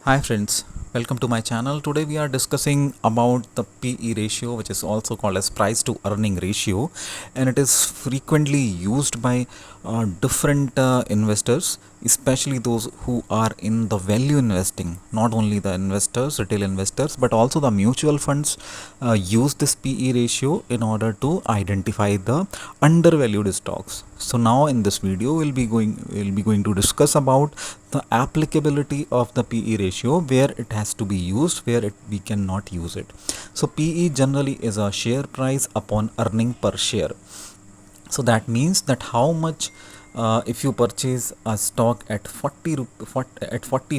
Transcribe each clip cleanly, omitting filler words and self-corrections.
Hi friends, welcome to my channel. Today we are discussing about the PE ratio, which is also called as price to earning ratio, and it is frequently used by different investors, especially those who are in the value investing. Not only the investors, retail investors, but also the mutual funds use this PE ratio in order to identify the undervalued stocks. So now in this video we'll be going to discuss about the applicability of the PE ratio, where it has to be used, where we cannot use it. So PE generally is a share price upon earning per share. So that means that how much, if you purchase a stock at 40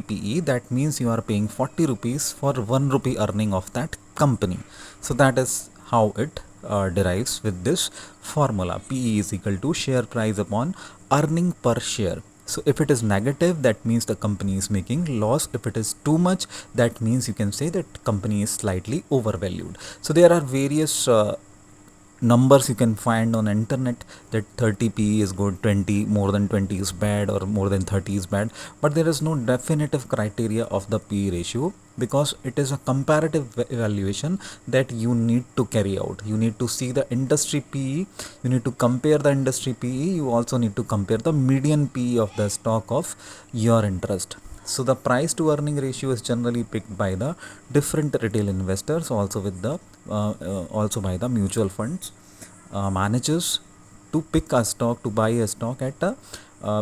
PE, that means you are paying 40 rupees for 1 rupee earning of that company. So that is how it derives with this formula. PE is equal to share price upon earning per share. So if it is negative, that means the company is making loss. If it is too much, that means you can say that company is slightly overvalued. So there are various numbers you can find on internet, that 30 PE is good, 20 more than 20 is bad, or more than 30 is bad. But there is no definitive criteria of the PE ratio, because it is a comparative evaluation that you need to carry out. You need to see the industry PE, you need to compare the industry PE, you also need to compare the median PE of the stock of your interest. So the price to earning ratio is generally picked by the different retail investors, also with the also by the mutual funds managers, to pick a stock, to buy a stock at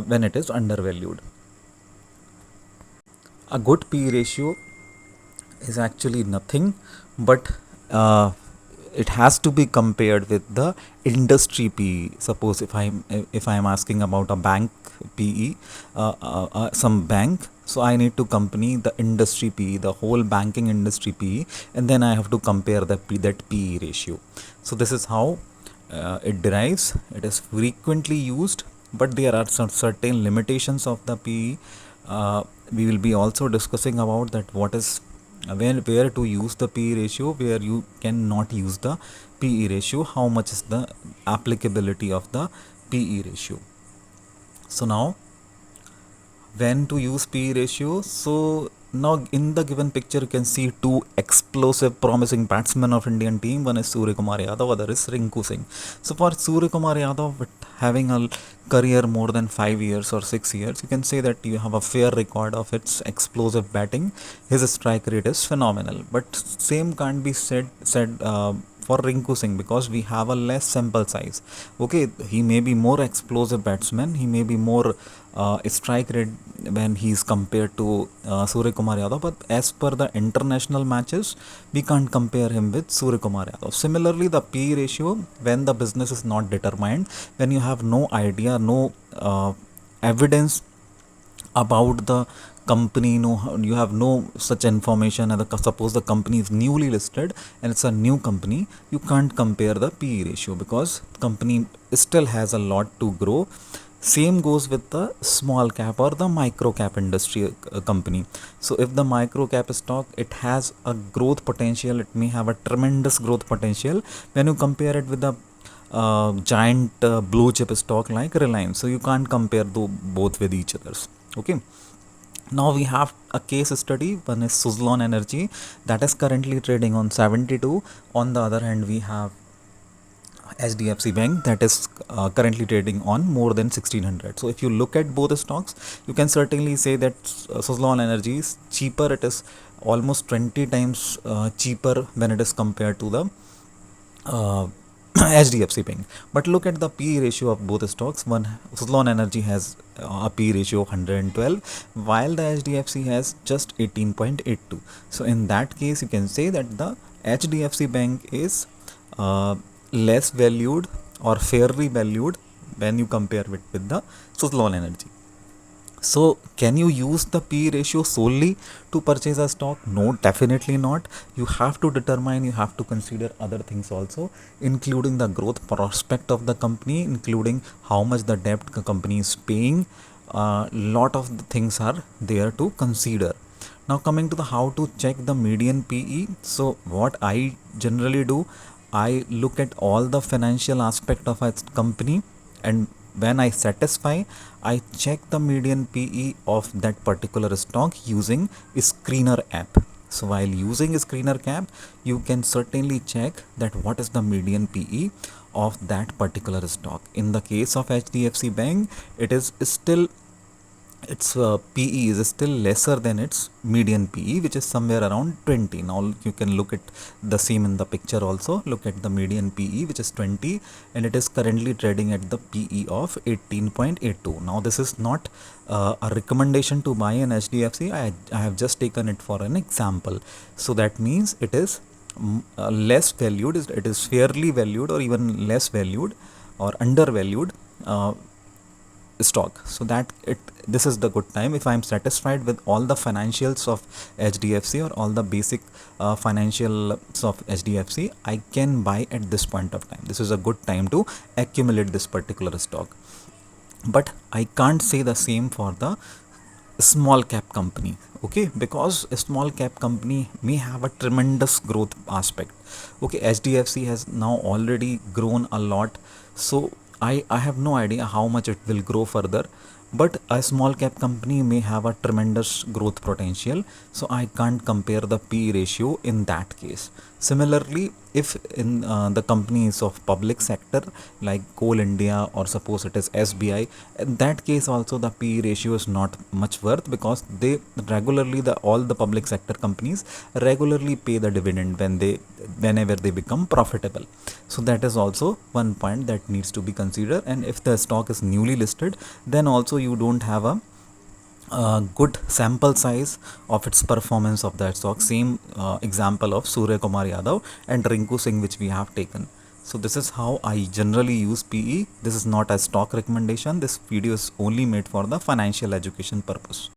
when it is undervalued. A good P ratio is actually nothing but it has to be compared with the industry PE. Suppose if I'm asking about a bank PE, some bank, so I need to company the industry PE, the whole banking industry PE, and then I have to compare that PE ratio. So this is how it derives. It is frequently used, but there are some certain limitations of the PE. We will be also discussing about that what is where to use the PE ratio, where you cannot use the PE ratio, how much is the applicability of the PE ratio. So now, when to use PE ratio? So now in the given picture you can see two explosive promising batsmen of Indian team. One is Surya Kumar Yadav, other is Rinku Singh. So for Surya Kumar Yadav, with having a career more than 5 years or 6 years, you can say that you have a fair record of its explosive batting. His strike rate is phenomenal, but same can't be said for Rinku Singh, because we have a less sample size. Okay, he may be more explosive batsman, he may be more strike rate when he is compared to Surya Kumar Yadav, but as per the international matches, we can't compare him with Surya Kumar Yadav. Similarly, the P ratio, when the business is not determined, when you have no idea, no evidence about the company, no, you have no such information, and suppose the company is newly listed and it's a new company, you can't compare the PE ratio, because company still has a lot to grow. Same goes with the small cap or the micro cap industry company. So if the micro cap stock, it has a growth potential, it may have a tremendous growth potential when you compare it with the giant blue chip stock like Reliance. So you can't compare both with each others. Okay, now we have a case study. One is Suzlon Energy, that is currently trading on 72. On the other hand, we have HDFC Bank, that is currently trading on more than 1600. So if you look at both the stocks, you can certainly say that Suzlon Energy is cheaper. It is almost 20 times cheaper when it is compared to the HDFC Bank. But look at the P ratio of both stocks. One, Suzlon Energy has a P ratio of 112, while the HDFC has just 18.82. So in that case, you can say that the HDFC Bank is less valued or fairly valued when you compare it with the Suzlon Energy. So can you use the P ratio solely to purchase a stock? No, definitely not. You have to determine, you have to consider other things also, including the growth prospect of the company, including how much the debt the company is paying. Lot of the things are there to consider. Now coming to the how to check the median PE. So what I generally do, I look at all the financial aspect of a company, and when I satisfy, I check the median PE of that particular stock using Screener app. So while using Screener app, you can certainly check that what is the median PE of that particular stock. In the case of HDFC Bank, it is still, its PE is still lesser than its median PE, which is somewhere around 20. Now you can look at the same in the picture also. Look at the median PE, which is 20, and it is currently trading at the PE of 18.82. Now this is not a recommendation to buy an HDFC. I have just taken it for an example. So that means it is less valued, it is fairly valued or even less valued or undervalued stock. So that it, this is the good time. If I'm satisfied with all the financials of HDFC or all the basic financials of HDFC, I can buy at this point of time. This is a good time to accumulate this particular stock. But I can't say the same for the small cap company, okay, because a small cap company may have a tremendous growth aspect. Okay, HDFC has now already grown a lot, so I have no idea how much it will grow further, but a small cap company may have a tremendous growth potential, so I can't compare the P ratio in that case. Similarly, if in the companies of public sector like Coal India or suppose it is SBI, in that case also the P ratio is not much worth, because they regularly, the all the public sector companies regularly pay the dividend whenever they become profitable. So that is also one point that needs to be considered. And if the stock is newly listed, then also you don't have a good sample size of its performance of that stock. Same example of Surya Kumar Yadav and Rinku Singh, which we have taken. So this is how I generally use PE. This is not a stock recommendation. This video is only made for the financial education purpose.